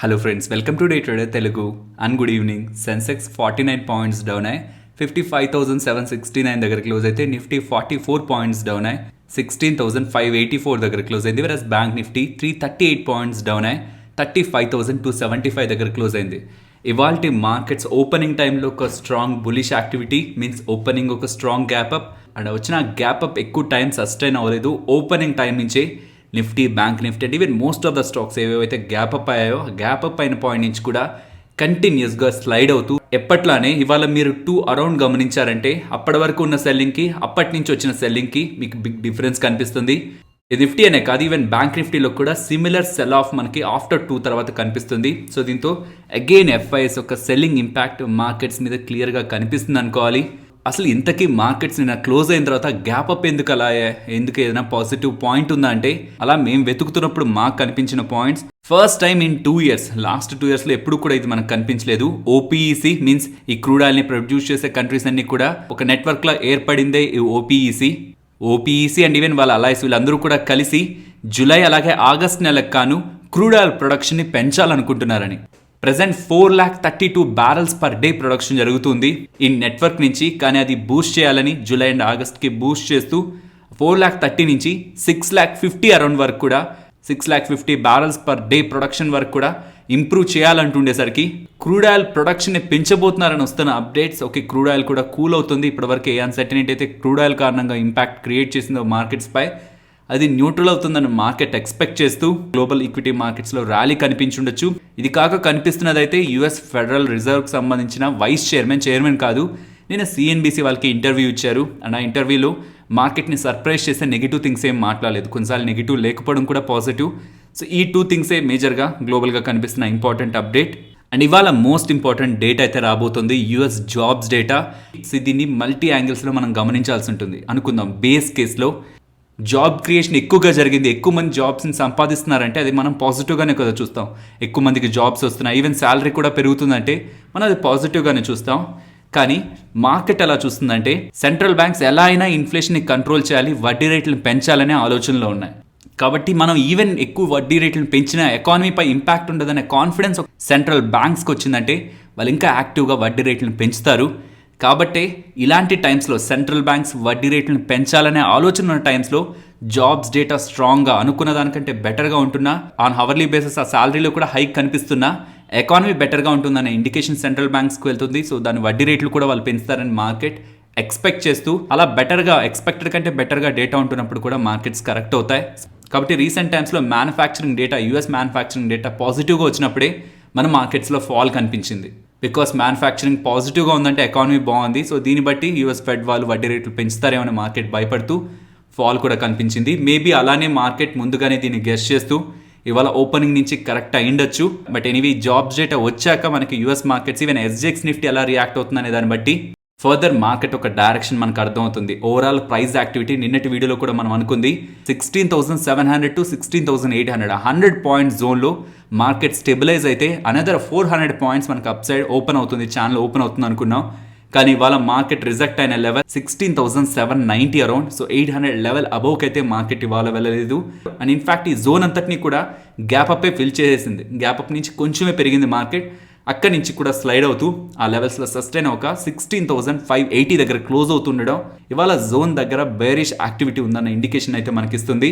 Hello friends, welcome to day trader Telugu and good evening. Sensex 49 points down అయ్యి 55,769 దగ్గర close అయితే Nifty 44 points down అయ్యి 16,584 దగ్గర క్లోజ్ అయింది. వెరస్ బ్యాంక్ నిఫ్టీ 338 పాయింట్స్ డౌన్ అయ్యి 35,275 దగ్గర క్లోజ్ అయింది. ఇవాల్టి మార్కెట్స్ ఓపెనింగ్ టైంలో ఒక strong bullish activity means opening ఒక స్ట్రాంగ్ గ్యాప్ అప్ అండ్ వచ్చిన గ్యాప్ అప్ ఎక్కువ టైం సస్టైన్ అవ్వలేదు. ఓపెనింగ్ టైం నుంచే Nifty, bank Nifty and even most of the stocks ఏవైతే గ్యాప్ అప్ అయ్యాయో గ్యాప్ అప్ అయిన పాయింట్ నుంచి కూడా కంటిన్యూస్గా స్లైడ్ అవుతూ ఎప్పట్లానే ఇవాళ మీరు 2 అరౌండ్ గమనించారంటే అప్పటి వరకు ఉన్న సెల్లింగ్కి అప్పటి నుంచి వచ్చిన సెల్లింగ్కి మీకు బిగ్ డిఫరెన్స్ కనిపిస్తుంది. నిఫ్టీ అనే కాదు, ఈవెన్ బ్యాంక్ నిఫ్టీలో కూడా సిమిలర్ సెల్ ఆఫ్ మనకి ఆఫ్టర్ 2 తర్వాత కనిపిస్తుంది. సో దీంతో అగైన్ ఎఫ్ఐఎస్ యొక్క సెల్లింగ్ ఇంపాక్ట్ మార్కెట్స్ మీద క్లియర్గా కనిపిస్తుంది అనుకోవాలి. అసలు ఇంతకీ మార్కెట్స్ నిన్న క్లోజ్ అయిన తర్వాత గ్యాప్ అప్ ఎందుకు అలా, ఎందుకు ఏదైనా పాజిటివ్ పాయింట్ ఉందా అంటే అలా మేము వెతుకుతున్నప్పుడు మాకు కనిపించిన points first time in 2 years, last 2 yearsలో ఎప్పుడు కూడా ఇది మనకు కనిపించలేదు. ఓపీఈసీ మీన్స్ ఈ క్రూడ్ ఆయిల్ని ప్రొడ్యూస్ చేసే కంట్రీస్ అన్ని కూడా ఒక నెట్వర్క్లో ఏర్పడిందే ఈ ఓపీఈసీ అండ్ ఈవెన్ వాళ్ళ అలయన్స్ వీళ్ళందరూ కూడా కలిసి జూలై అలాగే ఆగస్ట్ నెలకు కాను క్రూడ్ ఆయిల్ ప్రొడక్షన్ని పెంచాలనుకుంటున్నారని. Present 432 barrels per day production జరుగుతుంది ఈ నెట్వర్క్ నుంచి. కానీ అది బూస్ట్ చేయాలని జూలై అండ్ ఆగస్ట్కి బూస్ట్ చేస్తూ 430 నుంచి 650 అరౌండ్ వరకు కూడా 650 barrels per day ప్రొడక్షన్ వరకు కూడా ఇంప్రూవ్ చేయాలంటుండేసరికి క్రూడ్ ఆయిల్ ప్రొడక్షన్ని పెంచబోతున్నారని వస్తున్న అప్డేట్స్. ఓకే, క్రూడ్ ఆయిల్ కూడా కూల్ అవుతుంది. ఇప్పటివరకు ఏ అన్సర్టనిటీ అయితే క్రూడ్ ఆయిల్ కారణంగా ఇంపాక్ట్ క్రియేట్ చేసిందో మార్కెట్స్ పై అది న్యూట్రల్ అవుతుందని మార్కెట్ ఎక్స్పెక్ట్ చేస్తూ గ్లోబల్ ఈక్విటీ మార్కెట్స్లో ర్యాలీ కనిపించుండొచ్చు. ఇది కాక కనిపిస్తున్నదైతే యుఎస్ ఫెడరల్ రిజర్వ్కి సంబంధించిన వైస్ చైర్మన్ కాదు, నేను సిఎన్బిసి వాళ్ళకి ఇంటర్వ్యూ ఇచ్చారు అండ్ ఆ ఇంటర్వ్యూలో మార్కెట్ని సర్ప్రైజ్ చేసే నెగిటివ్ థింగ్స్ ఏం మాట్లాడలేదు. కొన్నిసార్లు నెగిటివ్ లేకపోవడం కూడా పాజిటివ్. సో ఈ 2 థింగ్సే మేజర్గా గ్లోబల్గా కనిపిస్తున్న ఇంపార్టెంట్ అప్డేట్. అండ్ ఇవాళ మోస్ట్ ఇంపార్టెంట్ డేటా అయితే రాబోతుంది, యుఎస్ జాబ్స్ డేటా. దీన్ని మల్టీ యాంగిల్స్లో మనం గమనించాల్సి ఉంటుంది. అనుకుందాం బేస్ కేసులో జాబ్ క్రియేషన్ ఎక్కువగా జరిగింది, ఎక్కువ మంది జాబ్స్ని సంపాదిస్తున్నారంటే అది మనం పాజిటివ్గానే కదా చూస్తాం. ఎక్కువ మందికి జాబ్స్ వస్తున్నాయి, ఈవెన్ శాలరీ కూడా పెరుగుతుందంటే మనం అది పాజిటివ్గానే చూస్తాం. కానీ మార్కెట్ ఎలా చూస్తుందంటే సెంట్రల్ బ్యాంక్స్ ఎలా అయినా ఇన్ఫ్లేషన్ని కంట్రోల్ చేయాలి, వడ్డీ రేట్లను పెంచాలనే ఆలోచనలో ఉన్నాయి. కాబట్టి మనం ఈవెన్ ఎక్కువ వడ్డీ రేట్లను పెంచినా ఎకానమీపై ఇంపాక్ట్ ఉండదనే కాన్ఫిడెన్స్ సెంట్రల్ బ్యాంక్స్కి వచ్చిందంటే వాళ్ళు ఇంకా యాక్టివ్గా వడ్డీ రేట్లను పెంచుతారు. కాబట్టి ఇలాంటి టైమ్స్లో సెంట్రల్ బ్యాంక్స్ వడ్డీ రేట్లను పెంచాలనే ఆలోచన ఉన్న టైమ్స్లో జాబ్స్ డేటా స్ట్రాంగ్గా అనుకున్న దానికంటే బెటర్గా ఉంటున్నా, ఆన్ హవర్లీ బేసిస్ ఆ శాలరీలో కూడా హైక్ కనిపిస్తున్నా ఎకానమీ బెటర్గా ఉంటుందనే ఇండికేషన్ సెంట్రల్ బ్యాంక్స్కి వెళ్తుంది. సో దాని వడ్డీ రేట్లు కూడా వాళ్ళు పెంచుతారని మార్కెట్ ఎక్స్పెక్ట్ చేస్తూ అలా బెటర్గా ఎక్స్పెక్టెడ్ కంటే బెటర్గా డేటా ఉంటున్నప్పుడు కూడా మార్కెట్స్ కరెక్ట్ అవుతాయి. కాబట్టి రీసెంట్ టైమ్స్లో manufacturing data, US manufacturing data పాజిటివ్గా వచ్చినప్పుడే మన మార్కెట్స్లో ఫాల్ కనిపించింది. బికాస్ మ్యానుఫ్యాక్చరింగ్ పాజిటివ్గా ఉందంటే ఎకానమీ బాగుంది. సో దీన్ని బట్టి యూఎస్ ఫెడ్ వాళ్ళు వడ్డీ రేట్లు పెంచుతారేమని మార్కెట్ భయపడుతూ ఫాల్ కూడా కనిపించింది. మేబీ అలానే మార్కెట్ ముందుగానే దీన్ని గెస్ చేస్తూ ఇవాళ ఓపెనింగ్ నుంచి కరెక్ట్ అయ్యిండొచ్చు. బట్ ఎనీవే జాబ్స్ డేటా వచ్చాక మనకి US markets even SGX Nifty ఎలా రియాక్ట్ అవుతుందనే దాన్ని బట్టి ఫర్దర్ మార్కెట్ ఒక డైరెక్షన్ మనకు అర్థమవుతుంది. ఓవరాల్ ప్రైస్ యాక్టివిటీ నిన్నటి వీడియోలో కూడా మనం అనుకుంది 16,700 to 16,800 100 పాయింట్ జోన్లో మార్కెట్ స్టెబిలైజ్ అయితే అనదర్ 400 పాయింట్స్ మనకు అప్ సైడ్ ఓపెన్ అవుతుంది, ఛానల్ ఓపెన్ అవుతుంది అనుకున్నాం. కానీ ఇవాళ మార్కెట్ రిజెక్ట్ అయిన లెవెల్ 16,790 అరౌండ్. సో 800 లెవెల్ అబౌవ్కి అయితే మార్కెట్ ఇవాళ వెళ్ళలేదు. అండ్ ఇన్ఫ్యాక్ట్ ఈ జోన్ అంతటినీ కూడా గ్యాప్ అప్పే ఫిల్ చేసేసింది. గ్యాప్ అప్ నుంచి కొంచెమే పెరిగింది మార్కెట్, అక్కడి నుంచి కూడా స్లైడ్ అవుతూ ఆ లెవెల్స్లో సస్టైన్ ఒక 16,580 దగ్గర క్లోజ్ అవుతుండడం ఇవాళ జోన్ దగ్గర బేరిష్ యాక్టివిటీ ఉందన్న ఇండికేషన్ అయితే మనకిస్తుంది.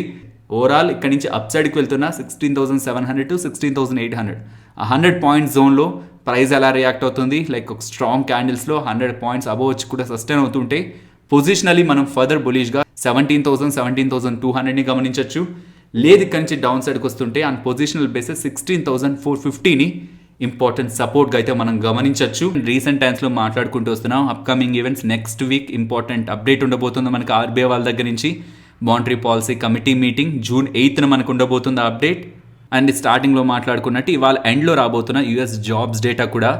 ఓవరాల్ ఇక్కడ నుంచి అప్ సైడ్కి వెళ్తున్న 16,700 to 16,800 ఆ 100 పాయింట్స్ జోన్లో ప్రైస్ ఎలా రియాక్ట్ అవుతుంది, లైక్ ఒక స్ట్రాంగ్ క్యాండిల్స్లో 100 పాయింట్స్ అబోవ్ వచ్చి కూడా సస్టైన్ అవుతుంటే పొజిషనల్లీ మనం ఫర్దర్ బులిష్గా 17,000 17,200ని గమనించవచ్చు. లేదు ఇక్కడి నుంచి డౌన్ సైడ్కి వస్తుంటే ఆన్ పొజిషనల్ బేసిస్ 16,450ని ఇంపార్టెంట్ సపోర్ట్గా అయితే మనం గమనించవచ్చు. రీసెంట్ టైమ్స్లో మాట్లాడుకుంటూ వస్తున్నాం upcoming events. Next week important update ఉండబోతుంది మనకి ఆర్బీఐ వాళ్ళ దగ్గర నుంచి. Monetary policy committee meeting June 8th మనకు ఉండబోతుంది అప్డేట్. అండ్ స్టార్టింగ్లో మాట్లాడుకున్నట్టు ఇవాళ ఎండ్లో రాబోతున్న యూఎస్ జాబ్స్ డేటా కూడా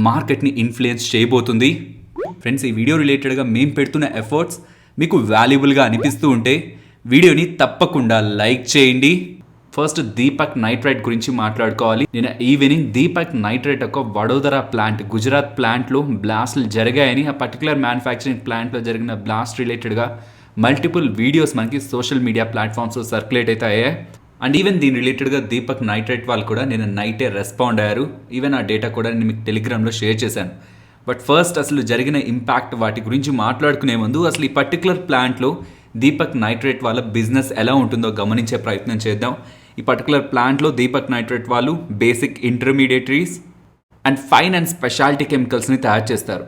మార్కెట్ని ఇన్ఫ్లుయెన్స్ చేయబోతుంది. ఫ్రెండ్స్, ఈ వీడియో రిలేటెడ్గా మేము పెడుతున్న ఎఫర్ట్స్ మీకు వాల్యుబుల్గా అనిపిస్తూ ఉంటే వీడియోని తప్పకుండా లైక్ చేయండి. ఫస్ట్ దీపక్ నైట్రైట్ గురించి మాట్లాడుకోవాలి. నేను ఈవినింగ్ దీపక్ నైట్రైట్ ఒక వడోదర ప్లాంట్, గుజరాత్ ప్లాంట్లో బ్లాస్ట్లు జరిగాయని, ఆ పర్టికులర్ మ్యానుఫ్యాక్చరింగ్ ప్లాంట్లో జరిగిన బ్లాస్ట్ రిలేటెడ్గా మల్టిపుల్ వీడియోస్ మనకి సోషల్ మీడియా ప్లాట్ఫామ్స్లో సర్క్యులేట్ అయితే అయ్యాయి. అండ్ ఈవెన్ దీని రిలేటెడ్గా దీపక్ నైట్రేట్ వాళ్ళు కూడా నేను నైటే రెస్పాండ్ అయ్యారు. ఈవెన్ ఆ డేటా కూడా నేను మీకు టెలిగ్రామ్లో షేర్ చేశాను. బట్ ఫస్ట్ అసలు జరిగిన ఇంపాక్ట్ వాటి గురించి మాట్లాడుకునే ముందు అసలు ఈ పర్టికులర్ ప్లాంట్లో దీపక్ నైట్రేట్ వాళ్ళ బిజినెస్ ఎలా ఉంటుందో గమనించే ప్రయత్నం చేద్దాం. ఈ పర్టికులర్ ప్లాంట్లో దీపక్ నైట్రేట్ వాళ్ళు basic intermediaries and fine and speciality కెమికల్స్ని తయారు చేస్తారు.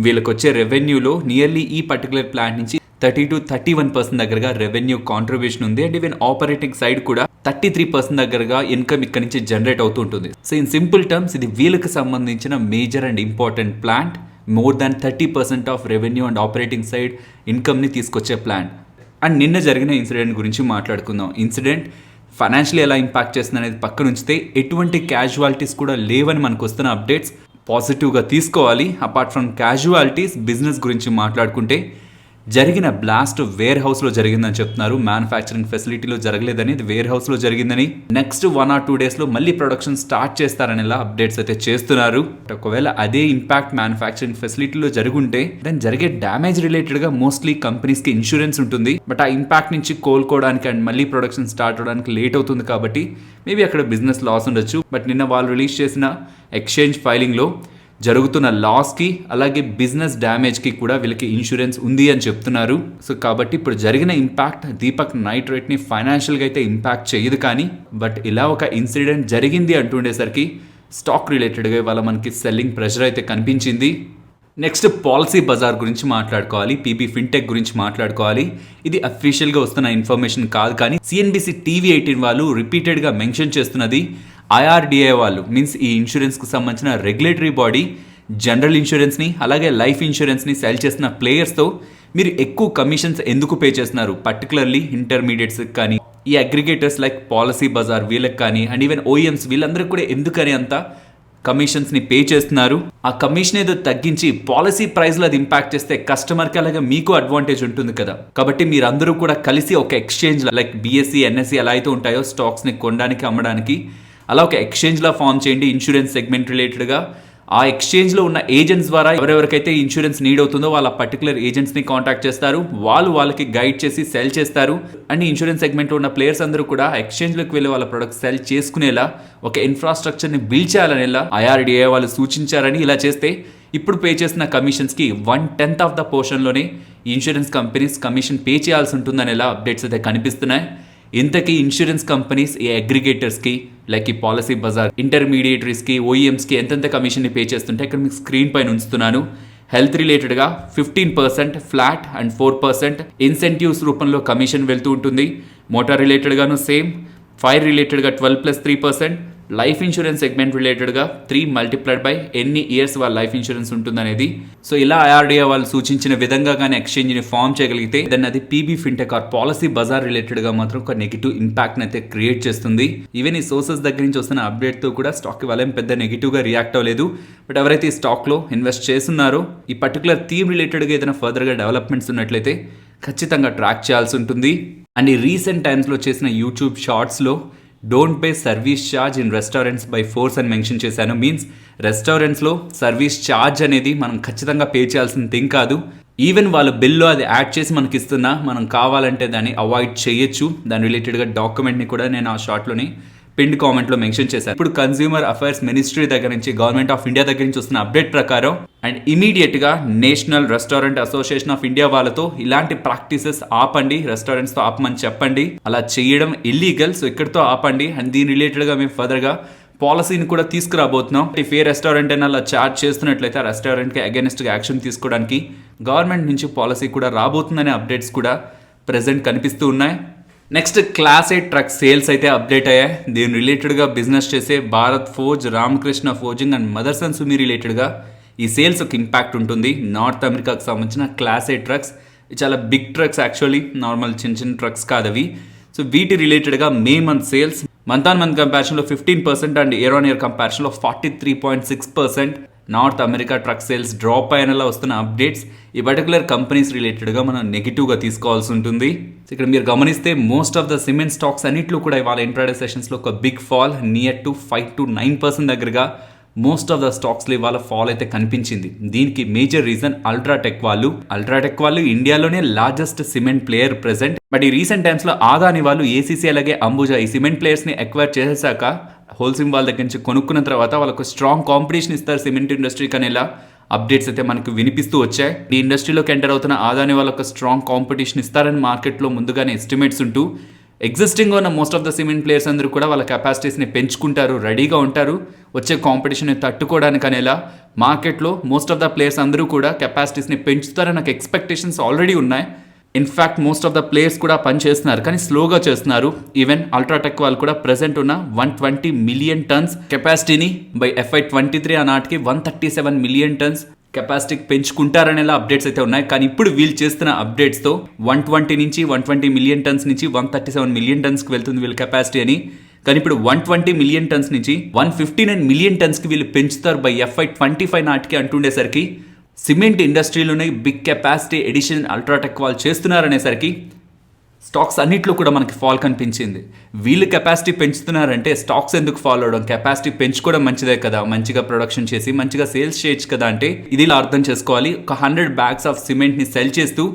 వీళ్ళకి వచ్చే రెవెన్యూలో నియర్లీ ఈ పర్టికులర్ ప్లాంట్ నుంచి 30 to 31% దగ్గరగా రెవెన్యూ కాంట్రిబ్యూషన్ ఉంది. అండ్ ఈవెన్ ఆపరేటింగ్ సైడ్ కూడా 33% దగ్గరగా ఇన్కమ్ ఇక్కడ నుంచి జనరేట్ అవుతూ ఉంటుంది. సో ఇన్ సింపుల్ టర్మ్స్ ఇది వీళ్ళకి సంబంధించిన major and important plant. More than 30% of revenue and operating side ఇన్కమ్ని తీసుకొచ్చే ప్లాంట్. అండ్ నిన్న జరిగిన ఇన్సిడెంట్ గురించి మాట్లాడుకుందాం. ఇన్సిడెంట్ ఫైనాన్షియల్ ఎలా ఇంపాక్ట్ చేస్తుంది అనేది పక్కన ఉంచితే ఎటువంటి క్యాజువాలిటీస్ కూడా లేవని మనకు వస్తున్న అప్డేట్స్ పాజిటివ్గా తీసుకోవాలి. అపార్ట్ ఫ్రమ్ క్యాజువాలిటీస్ బిజినెస్ గురించి మాట్లాడుకుంటే జరిగిన బ్లాస్ట్ వేర్ హౌస్లో జరిగిందని చెప్తున్నారు. మ్యానుఫ్యాక్చరింగ్ ఫెసిలిటీలో జరగలేదని, ఇది వేర్ హౌస్లో జరిగిందని. నెక్స్ట్ 1 or 2 డేస్లో మళ్ళీ ప్రొడక్షన్ స్టార్ట్ చేస్తారని ఇలా అప్డేట్స్ అయితే చేస్తున్నారు. ఒకవేళ అదే ఇంపాక్ట్ మ్యానుఫ్యాక్చరింగ్ ఫెసిలిటీలో జరుగుంటే దాని జరిగే డ్యామేజ్ రిలేటెడ్గా మోస్ట్లీ కంపెనీస్కి ఇన్సూరెన్స్ ఉంటుంది. బట్ ఆ ఇంపాక్ట్ నుంచి కోలుకోవడానికి అండ్ మళ్ళీ ప్రొడక్షన్ స్టార్ట్ అవడానికి లేట్ అవుతుంది కాబట్టి మేబీ అక్కడ బిజినెస్ లాస్ ఉండొచ్చు. బట్ నిన్న వాళ్ళు రిలీజ్ చేసిన ఎక్స్చేంజ్ ఫైలింగ్లో జరుగుతున్న లాస్కి అలాగే బిజినెస్ డ్యామేజ్కి కూడా వీళ్ళకి ఇన్సూరెన్స్ ఉంది అని చెప్తున్నారు. సో కాబట్టి ఇప్పుడు జరిగిన ఇంపాక్ట్ దీపక్ నైట్రేట్ని ఫైనాన్షియల్గా అయితే ఇంపాక్ట్ చేయదు. కానీ బట్ ఇలా ఒక ఇన్సిడెంట్ జరిగింది అంటుండేసరికి స్టాక్ రిలేటెడ్గా ఇవాళ మనకి సెల్లింగ్ ప్రెషర్ అయితే కనిపించింది. నెక్స్ట్ పాలసీ బజార్ గురించి మాట్లాడుకోవాలి. పీబీ ఫిన్టెక్ గురించి మాట్లాడుకోవాలి. ఇది అఫీషియల్గా వస్తున్న ఇన్ఫర్మేషన్ కాదు, కానీ సిఎన్బిసి టీవీ 18 వాళ్ళు రిపీటెడ్గా మెన్షన్ చేస్తున్నది IRDA వాళ్ళు, మీన్స్ ఈ ఇన్సూరెన్స్కి సంబంధించిన రెగ్యులేటరీ బాడీ జనరల్ ఇన్సూరెన్స్ని అలాగే లైఫ్ ఇన్సూరెన్స్ని సెల్ చేసిన ప్లేయర్స్తో మీరు ఎక్కువ కమిషన్స్ ఎందుకు పే చేస్తున్నారు, పర్టికులర్లీ ఇంటర్మీడియట్స్కి కానీ ఈ అగ్రిగేటర్స్ లైక్ పాలసీ బజార్ వీళ్ళకి కానీ అండ్ ఈవెన్ OEMs వీళ్ళందరికీ కూడా ఎందుకని అంత కమిషన్స్ని పే చేస్తున్నారు. ఆ కమిషన్ ఏదో తగ్గించి పాలసీ ప్రైస్లో అది ఇంపాక్ట్ చేస్తే కస్టమర్కి అలాగే మీకు అడ్వాంటేజ్ ఉంటుంది కదా. కాబట్టి మీరందరూ కూడా కలిసి ఒక ఎక్స్చేంజ్ లైక్ BSE NSE ఎలా అయితే ఉంటాయో స్టాక్స్ని కొనడానికి అమ్మడానికి, అలా ఒక ఎక్స్చేంజ్లా ఫామ్ చేయండి ఇన్సూరెన్స్ సెగ్మెంట్ రిలేటెడ్గా. ఆ ఎక్స్చేంజ్లో ఉన్న ఏజెంట్స్ ద్వారా ఎవరెవరికైతే ఇన్సూరెన్స్ నీడ్ అవుతుందో వాళ్ళ పర్టికులర్ ఏజెంట్స్ని కాంటాక్ట్ చేస్తారు. వాళ్ళకి గైడ్ చేసి సెల్ చేస్తారు. అండ్ ఇన్సూరెన్స్ సెగ్మెంట్లో ఉన్న ప్లేయర్స్ అందరూ కూడా ఎక్స్చేంజ్లోకి వెళ్ళి వాళ్ళ ప్రొడక్ట్ సెల్ చేసుకునేలా ఒక ఇన్ఫ్రాస్ట్రక్చర్ని బిల్డ్ చేయాలనేలా IRDA వాళ్ళు సూచించారని. ఇలా చేస్తే ఇప్పుడు పే చేసిన కమిషన్స్కి 1/10 ఆఫ్ ద పోర్షన్లోనే ఇన్సూరెన్స్ కంపెనీస్ కమిషన్ పే చేయాల్సి ఉంటుందనేలా అప్డేట్స్ అయితే కనిపిస్తున్నాయి. ఇంతకీ ఇన్సూరెన్స్ కంపెనీస్ ఈ అగ్రిగేటర్స్కి లైక్ ఈ పాలసీ బజార్ ఇంటర్మీడియటరీస్కి OEMస్కి ఎంతెంత కమిషన్ని పే చేస్తుంటే ఇక్కడ మీకు స్క్రీన్ పైన ఉంచుతున్నాను. హెల్త్ రిలేటెడ్గా 15% ఫ్లాట్ అండ్ 4% ఇన్సెంటివ్స్ రూపంలో కమిషన్ వెళ్తూ ఉంటుంది. మోటార్ రిలేటెడ్గాను సేమ్, ఫైర్ రిలేటెడ్గా 12+3%, లైఫ్ ఇన్సూరెన్స్ సెగ్మెంట్ రిలేటెడ్గా 3 మల్టిప్లైడ్ బై ఎన్ని ఇయర్స్ వాళ్ళ లైఫ్ ఇన్సూరెన్స్ ఉంటుందనేది. సో ఇలా IRDA వాళ్ళు సూచించిన విధంగా కానీ ఎక్స్చేంజ్ని ఫామ్ చేయగలిగితే దాన్ని అది PB fintech or Policybazaar రిలేటెడ్గా మాత్రం ఒక నెగిటివ్ ఇంపాక్ట్ని అయితే క్రియేట్ చేస్తుంది. ఈవెన్ ఈ సోర్సెస్ దగ్గర నుంచి వస్తున్న అప్డేట్తో కూడా స్టాక్ ఇవాళ పెద్ద నెగిటివ్గా రియాక్ట్ అవ్వలేదు. బట్ ఎవరైతే ఈ స్టాక్లో ఇన్వెస్ట్ చేస్తున్నారో ఈ పర్టికులర్ థీమ్ రిలేటెడ్గా ఏదైనా ఫర్దర్గా డెవలప్మెంట్స్ ఉన్నట్లయితే ఖచ్చితంగా ట్రాక్ చేయాల్సి ఉంటుంది. అండ్ ఈ రీసెంట్ టైమ్స్లో చేసిన యూట్యూబ్ షార్ట్స్లో don't pay service charge in restaurants by force అని మెన్షన్ చేశాను. మీన్స్ రెస్టారెంట్స్లో సర్వీస్ ఛార్జ్ అనేది మనం ఖచ్చితంగా పే చేయాల్సిన థింగ్ కాదు. ఈవెన్ వాళ్ళ బిల్లో అది యాడ్ చేసి మనకి ఇస్తున్నా మనం కావాలంటే దాన్ని అవాయిడ్ చేయొచ్చు. దాని రిలేటెడ్గా డాక్యుమెంట్ని కూడా నేను ఆ షార్ట్లోని పిన్ కామెంట్లో మెన్షన్ చేశాను. ఇప్పుడు కన్స్యూమర్ అఫైర్స్ మినిస్ట్రీ దగ్గర నుంచి గవర్నమెంట్ ఆఫ్ ఇండియా దగ్గర నుంచి వస్తున్న అప్డేట్ ప్రకారం అండ్ ఇమీడియట్గా national restaurant association of India వాళ్ళతో ఇలాంటి ప్రాక్టీసెస్ ఆపండి, రెస్టారెంట్స్తో ఆపమని చెప్పండి. అలా చేయడం ఇల్లీగల్, సో ఇక్కడితో ఆపండి. అండ్ దీని రిలేటెడ్గా మేము ఫర్దర్గా పాలసీని కూడా తీసుకురాబోతున్నాం. ఇఫ్ ఏ రెస్టారెంట్ అయినా అలా ఛార్జ్ చేస్తున్నట్లయితే ఆ రెస్టారెంట్కి అగెనిస్ట్గా యాక్షన్ తీసుకోవడానికి గవర్నమెంట్ నుంచి పాలసీ కూడా రాబోతుందనే అప్డేట్స్ కూడా ప్రెజెంట్ కనిపిస్తూ ఉన్నాయి. నెక్స్ట్ క్లాస్ 8 ట్రక్ సేల్స్ అయితే అప్డేట్ అయ్యాయి. దీని రిలేటెడ్గా బిజినెస్ చేసే Bharat forge, Ramakrishna forging and Motherson సుమి రిలేటెడ్గా ఈ సేల్స్ ఒక ఇంపాక్ట్ ఉంటుంది. నార్త్ అమెరికాకు సంబంధించిన క్లాస్ 8 ట్రక్స్ చాలా బిగ్ ట్రక్స్, యాక్చువల్లీ నార్మల్ చిన్న చిన్న ట్రక్స్ కాదు అవి. సో వీటి రిలేటెడ్గా May month sales month on month కంపారిజన్లో 15% అండ్ ఇయర్ ఆన్ ఇయర్ కంపారిజన్లో 43.6% north America truck sales drop అయినలా వస్తున్న అప్డేట్స్ ఈ పర్టికులర్ కంపెనీస్ రిలేటెడ్గా మనం నెగిటివ్గా తీసుకోవాల్సి ఉంటుంది. ఇక్కడ మీరు గమనిస్తే most of the cement stocks అన్నిట్లో కూడా ఇవాళ ఇంట్రాడే సెషన్స్లో ఒక big fall near to 5 to 9% దగ్గరగా మోస్ట్ ఆఫ్ ద స్టాక్స్లో ఇవాళ ఫాల్ అయితే కనిపించింది. దీనికి మేజర్ రీజన్ అల్ట్రాటెక్ వాళ్ళు ఇండియాలోనే largest cement player present. But ఈ రీసెంట్ టైమ్స్లో ఆదాని వాళ్ళు ఏసీసీ అలాగే అంబుజా ఈ సిమెంట్ ప్లేయర్స్ని ఎక్వైర్ చేసేసాక హోల్సిమ్ వాళ్ళ దగ్గర నుంచి కొనుక్కున్న తర్వాత వాళ్ళకు స్ట్రాంగ్ కాంపిటీషన్ ఇస్తారు సిమెంట్ ఇండస్ట్రీకి అనేలా అప్డేట్స్ అయితే మనకు వినిపిస్తూ వచ్చాయి. ఈ ఇండస్ట్రీలోకి ఎంటర్ అవుతున్న ఆదాని వాళ్ళకు స్ట్రాంగ్ కాంపిటీషన్ ఇస్తారని మార్కెట్లో ముందుగానే ఎస్టిమేట్స్ ఉంటూ ఎగ్జిస్టింగ్ ఉన్న most of the cement players అందరూ కూడా వాళ్ళ కెపాసిటీస్ని పెంచుకుంటారు, రెడీగా ఉంటారు వచ్చే కాంపిటీషన్ని తట్టుకోవడానికి అనేలా మార్కెట్లో మోస్ట్ ఆఫ్ ద ప్లేయర్స్ అందరూ కూడా కెపాసిటీస్ని పెంచుతారని నాకు ఎక్స్పెక్టేషన్స్ ఆల్రెడీ ఉన్నాయి. In fact most of the players కూడా పని చేస్తున్నారు, కానీ స్లోగా చేస్తున్నారు. ఈవెన్ అల్ట్రాటెక్ వాళ్ళు కూడా ప్రెసెంట్ ఉన్న 120 మిలియన్ టన్స్ కెపాసిటీని బై FY23 ఆ నాటికి 137 మిలియన్ టన్స్ కెపాసిటీకి పెంచుకుంటారనేలా అప్డేట్స్ అయితే ఉన్నాయి. కానీ ఇప్పుడు వీళ్ళు చేస్తున్న అప్డేట్స్తో 120 మిలియన్ టన్స్ నుంచి 137 మిలియన్ టన్స్కి వెళ్తుంది వీళ్ళ కెపాసిటీ అని. కానీ ఇప్పుడు 120 మిలియన్ టన్స్ నుంచి 159 మిలియన్ టన్స్కి వీళ్ళు పెంచుతారు బై FY25 నాటికి అంటుండేసరికి సిమెంట్ ఇండస్ట్రీలోనే బిగ్ కెపాసిటీ ఎడిషన్ అల్ట్రాటెక్ వాళ్ళు చేస్తున్నారనేసరికి స్టాక్స్ అన్నిట్లో కూడా మనకి ఫాల్ కనిపించింది. వీళ్ళు కెపాసిటీ పెంచుతున్నారంటే స్టాక్స్ ఎందుకు ఫాల్ అవడం? కెపాసిటీ పెంచుకోవడం మంచిదే కదా, మంచిగా ప్రొడక్షన్ చేసి మంచిగా సేల్స్ చేయొచ్చు కదా అంటే ఇది ఇలా అర్థం చేసుకోవాలి. ఒక 100 బ్యాగ్స్ ఆఫ్ సిమెంట్ని సెల్ చేస్తూ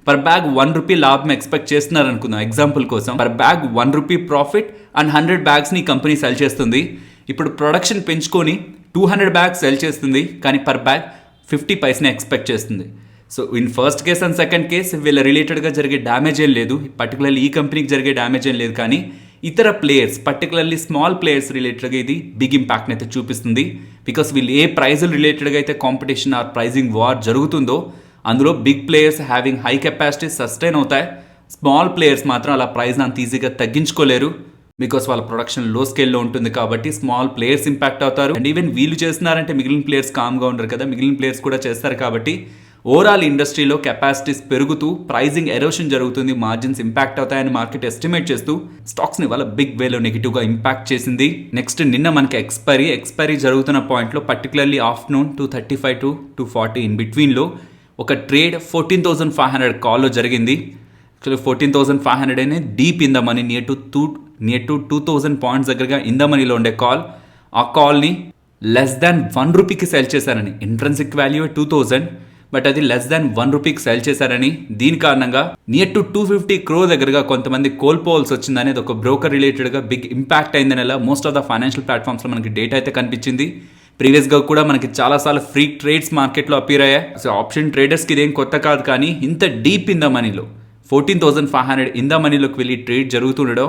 పర్ బ్యాగ్ 1 రూపీ లాభం ఎక్స్పెక్ట్ చేస్తున్నారు అనుకుందాం ఎగ్జాంపుల్ కోసం. Per bag 1 rupee profit and 100 బ్యాగ్స్ని కంపెనీ సెల్ చేస్తుంది. ఇప్పుడు ప్రొడక్షన్ పెంచుకొని 200 బ్యాగ్స్ సెల్ చేస్తుంది, కానీ పర్ బ్యాగ్ 50 పైస్ని ఎక్స్పెక్ట్ చేస్తుంది. So in first case and second case వీళ్ళ రిలేటెడ్గా జరిగే డ్యామేజ్ ఏం లేదు, పర్టికులర్లీ ఈ కంపెనీకి జరిగే డ్యామేజ్ ఏం లేదు. కానీ ఇతర ప్లేయర్స్ పర్టికులర్లీ స్మాల్ ప్లేయర్స్ రిలేటెడ్గా ఇది బిగ్ ఇంపాక్ట్ని అయితే చూపిస్తుంది. బికాస్ వీళ్ళు ఏ ప్రైజులు రిలేటెడ్గా అయితే కాంపిటీషన్ ఆర్ ప్రైజింగ్ వార్ జరుగుతుందో అందులో big players having high capacity sustain అవుతాయి. స్మాల్ ప్లేయర్స్ మాత్రం అలా ప్రైజ్ని అంత ఈజీగా తగ్గించుకోలేరు, బికాస్ వాళ్ళ ప్రొడక్షన్ లో స్కేల్లో ఉంటుంది కాబట్టి స్మాల్ ప్లేయర్స్ ఇంపాక్ట్ అవుతారు. అండ్ ఈవెన్ వీళ్ళు చేస్తున్నారంటే మిగిలిన ప్లేయర్స్ కామ్గా ఉండరు కదా, మిగిలిన ప్లేయర్స్ కూడా చేస్తారు. కాబట్టి ఓవరాల్ ఇండస్ట్రీలో కెపాసిటీస్ పెరుగుతూ ప్రైజింగ్ ఎరోషన్ జరుగుతుంది, మార్జిన్స్ ఇంపాక్ట్ అవుతాయని మార్కెట్ ఎస్టిమేట్ చేస్తూ స్టాక్స్ని వాళ్ళ బిగ్ వేలో నెగిటివ్గా ఇంపాక్ట్ చేసింది. నెక్స్ట్ నిన్న మనకి ఎక్స్పైరీ జరుగుతున్న పాయింట్లో పర్టికులర్లీ ఆఫ్టర్నూన్ 2:35 to 2:40 ఇన్ బిట్వీన్లో ఒక ట్రేడ్ 14,500 కాల్లో జరిగింది. యాక్చువల్లీ 14,500 అనే deep in the money near to 2,000 points దగ్గరగా ఇన్ ద మనీలో ఉండే కాల్. ఆ కాల్ని లెస్ దాన్ 1 రూపీకి సెల్ చేశారని. ఇంట్రెన్సిక్ వాల్యూ 2,000, బట్ అది లెస్ దాన్ 1 రూపీకి సెల్ చేశారని. దీని కారణంగా నియర్ టు 250 crore దగ్గరగా కొంతమంది కోల్పోవాల్సి వచ్చిందనేది ఒక బ్రోకర్ రిలేటెడ్గా బిగ్ ఇంపాక్ట్ అయిందనేలా మోస్ట్ ఆఫ్ ద ఫైనాన్షియల్ ప్లాట్ఫామ్స్లో మనకి డేటా అయితే కనిపించింది. ప్రీవియస్గా కూడా మనకి చాలాసార్లు ఫ్రీ ట్రేడ్స్ మార్కెట్లో అపీర్ అయ్యాయి. సో ఆప్షన్ ట్రేడర్స్కి ఇదేం కొత్త కాదు, కానీ ఇంత డీప్ ఇన్ ద మనీలో 14,500 ఇన్ ద మనీలోకి వెళ్ళి ట్రేడ్ జరుగుతుండడం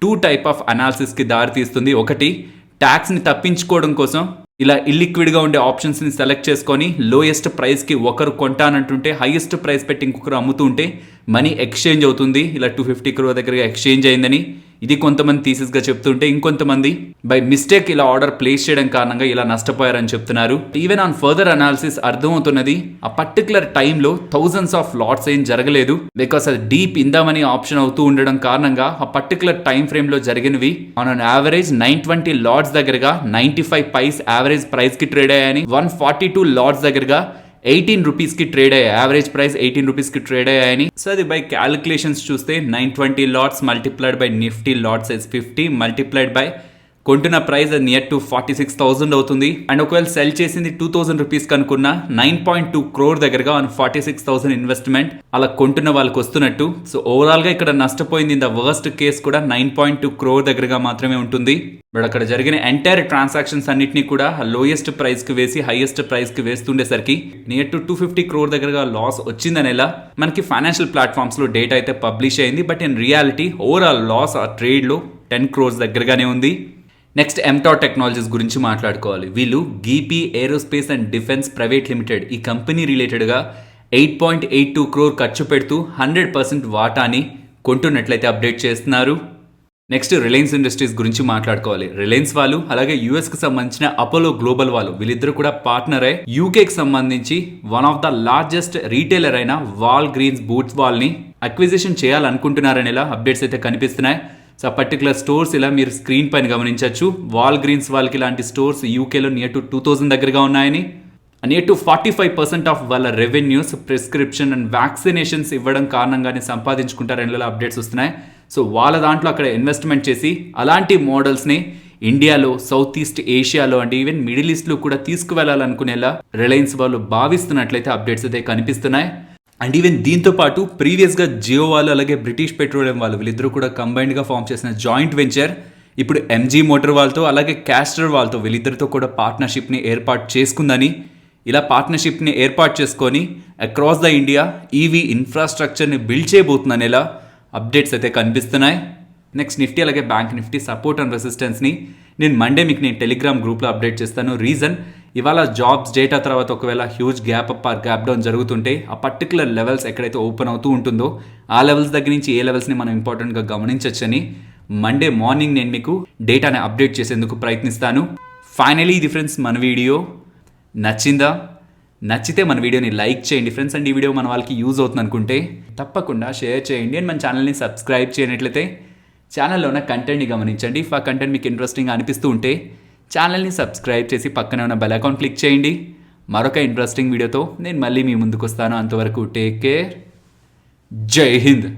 2 టైప్ ఆఫ్ అనాలిసిస్కి దారితీస్తుంది. ఒకటి, ట్యాక్స్ని తప్పించుకోవడం కోసం ఇలా ఇల్లిక్విడ్గా ఉండే ఆప్షన్స్ని సెలెక్ట్ చేసుకొని లోయెస్ట్ ప్రైస్కి ఒకరు కొంటానంటుంటే హైయెస్ట్ ప్రైస్ పెట్టి ఇంకొకరు అమ్ముతూ ఉంటే మనీ ఎక్స్చేంజ్ అవుతుంది. ఇలా 250 crore దగ్గరగా ఎక్స్చేంజ్ అయిందని ఇది కొంతమంది థీసిస్గా చెప్తుంటే, ఇంకొంతమంది బై మిస్టేక్ ఇలా ఆర్డర్ ప్లేస్ చేయడం కారణంగా ఇలా నష్టపోయారని చెప్తున్నారు. ఈవెన్ ఆన్ ఫర్దర్ అనాలిసిస్ అర్థమవుతున్నది ఆ పర్టికులర్ టైంలో థౌజండ్స్ ఆఫ్ లాట్స్ ఏం జరగలేదు, బికాస్ అది డీప్ ఇందామని ఆప్షన్ అవుతూ ఉండడం కారణంగా ఆ పర్టికులర్ టైం ఫ్రేమ్లో జరిగినవి ఆన్ అన్ యావరేజ్ 920 లాట్స్ దగ్గరగా 95 పైస్ యావరేజ్ ప్రైస్కి ట్రేడ్ అయ్యాయని, 142 లాట్స్ దగ్గరగా 18 రూపీస్కి ట్రేడ్ అయ్యాయి. యావరేజ్ ప్రైస్ 18 రూపీస్కి ట్రేడ్ అయ్యాయని. సో అది బై క్యాలిక్యులేషన్స్ చూస్తే 920 lots multiplied by Nifty lot size 50 multiplied by కొంటున్న ప్రైస్ నియర్ టు 46,000 అవుతుంది. అండ్ ఒకవేళ సెల్ చేసింది 2,000 రూపీస్ కనుకున్న 9.2 crore దగ్గరగా 46,000 ఇన్వెస్ట్మెంట్ అలా కొంటున్న వాళ్ళకి వస్తున్నట్టు. సో ఓవరాల్గా ఇక్కడ నష్టపోయింది ఇన్ ద వర్స్ట్ కేస్ కూడా 9.2 crore దగ్గరగా మాత్రమే ఉంటుంది. బట్ అక్కడ జరిగిన ఎంటైర్ ట్రాన్సాక్షన్స్ అన్నింటినీ కూడా లోయెస్ట్ ప్రైస్కి వేసి హైయెస్ట్ ప్రైస్కి వేస్తుండేసరికి నియర్ టు 250 crore దగ్గరగా లాస్ వచ్చిందనేలా మనకి ఫైనాన్షియల్ ప్లాట్ఫామ్స్లో డేటా అయితే పబ్లిష్ అయింది. But in reality overall loss ఆ ట్రేడ్లో 10 crores దగ్గరగానే ఉంది. నెక్స్ట్ ఎంటార్ టెక్నాలజీస్ గురించి మాట్లాడుకోవాలి. వీళ్ళు గీపీ aerospace and defence private limited ఈ కంపెనీ రిలేటెడ్గా 8.82 crore ఖర్చు పెడుతూ 100% వాటాని కొంటున్నట్లయితే అప్డేట్ చేస్తున్నారు. నెక్స్ట్ రిలయన్స్ ఇండస్ట్రీస్ గురించి మాట్లాడుకోవాలి. రిలయన్స్ వాళ్ళు అలాగే యూఎస్కి సంబంధించిన అపోలో గ్లోబల్ వాళ్ళు వీళ్ళిద్దరు కూడా పార్ట్నర్ అయి యూకేకి సంబంధించి one of the largest retailer అయిన వాల్ గ్రీన్స్ బూట్స్ వాల్ని అక్విజిషన్ చేయాలనుకుంటున్నారనేలా అప్డేట్స్ అయితే కనిపిస్తున్నాయి. సో పర్టికులర్ స్టోర్స్ ఇలా మీరు స్క్రీన్ పైన గమనించవచ్చు. వాల్ గ్రీన్స్ వాళ్ళకి ఇలాంటి స్టోర్స్ యూకేలో నియర్ టు 2,000 దగ్గరగా ఉన్నాయని, నియర్ టు 45% ఆఫ్ వాళ్ళ రెవెన్యూస్ ప్రిస్క్రిప్షన్ అండ్ వ్యాక్సినేషన్స్ ఇవ్వడం కారణంగానే సంపాదించుకుంటారని అప్డేట్స్ వస్తున్నాయి. సో వాళ్ళ దాంట్లో అక్కడ ఇన్వెస్ట్మెంట్ చేసి అలాంటి మోడల్స్ని ఇండియాలో, సౌత్ ఈస్ట్ ఏషియాలో అంటే ఈవెన్ మిడిల్ ఈస్ట్లో కూడా తీసుకువెళ్ళాలనుకునేలా రిలయన్స్ వాళ్ళు భావిస్తున్నట్లయితే అప్డేట్స్ అయితే కనిపిస్తున్నాయి. అండ్ ఈవెన్ దీంతో పాటు ప్రీవియస్గా జియో వాళ్ళు అలాగే బ్రిటిష్ పెట్రోలియం వాళ్ళు వీళ్ళిద్దరూ కూడా కంబైన్డ్గా ఫామ్ చేసిన జాయింట్ వెంచర్ ఇప్పుడు ఎంజీ మోటార్ వాళ్ళతో అలాగే క్యాస్టర్ వాళ్ళతో వీళ్ళిద్దరితో కూడా పార్ట్నర్షిప్ని ఏర్పాటు చేసుకుందని, ఇలా పార్ట్నర్షిప్ని ఏర్పాటు చేసుకొని అక్రాస్ ద ఇండియా ఈవీ ఇన్ఫ్రాస్ట్రక్చర్ని బిల్డ్ చేయబోతుందని ఇలా అప్డేట్స్ అయితే కనిపిస్తున్నాయి. నెక్స్ట్ నిఫ్టీ అలాగే బ్యాంక్ నిఫ్టీ సపోర్ట్ అండ్ రెసిస్టెన్స్ని నేను మండే మీకు నేను టెలిగ్రామ్ గ్రూప్లో అప్డేట్ చేస్తాను. రీజన్ ఇవాళ జాబ్స్ డేటా తర్వాత ఒకవేళ huge gap up or gap down జరుగుతుంటే ఆ పర్టికులర్ లెవెల్స్ ఎక్కడైతే ఓపెన్ అవుతూ ఉంటుందో ఆ లెవెల్స్ దగ్గర నుంచి ఏ లెవెల్స్ని మనం ఇంపార్టెంట్గా గమనించవచ్చని మండే మార్నింగ్ నేను మీకు డేటాని అప్డేట్ చేసేందుకు ప్రయత్నిస్తాను. ఫైనలీ ఇది ఫ్రెండ్స్ మన వీడియో నచ్చిందా? నచ్చితే మన వీడియోని లైక్ చేయండి ఫ్రెండ్స్. అండ్ ఈ వీడియో మన వాళ్ళకి యూజ్ అవుతుంది అనుకుంటే తప్పకుండా షేర్ చేయండి. అండ్ మన ఛానల్ని సబ్స్క్రైబ్ చేయనట్లయితే ఛానల్లో ఉన్న కంటెంట్ని గమనించండి. ఇఫ్ ఆ కంటెంట్ మీకు ఇంట్రెస్టింగ్ అనిపిస్తూ ఉంటే ఛానల్ని సబ్స్క్రైబ్ చేసి పక్కనే ఉన్న బెల్ ఐకాన్ క్లిక్ చేయండి. మరొక ఇంట్రెస్టింగ్ వీడియోతో నేను మళ్ళీ మీ ముందుకు వస్తాను. అంతవరకు టేక్ కేర్. జై హింద్.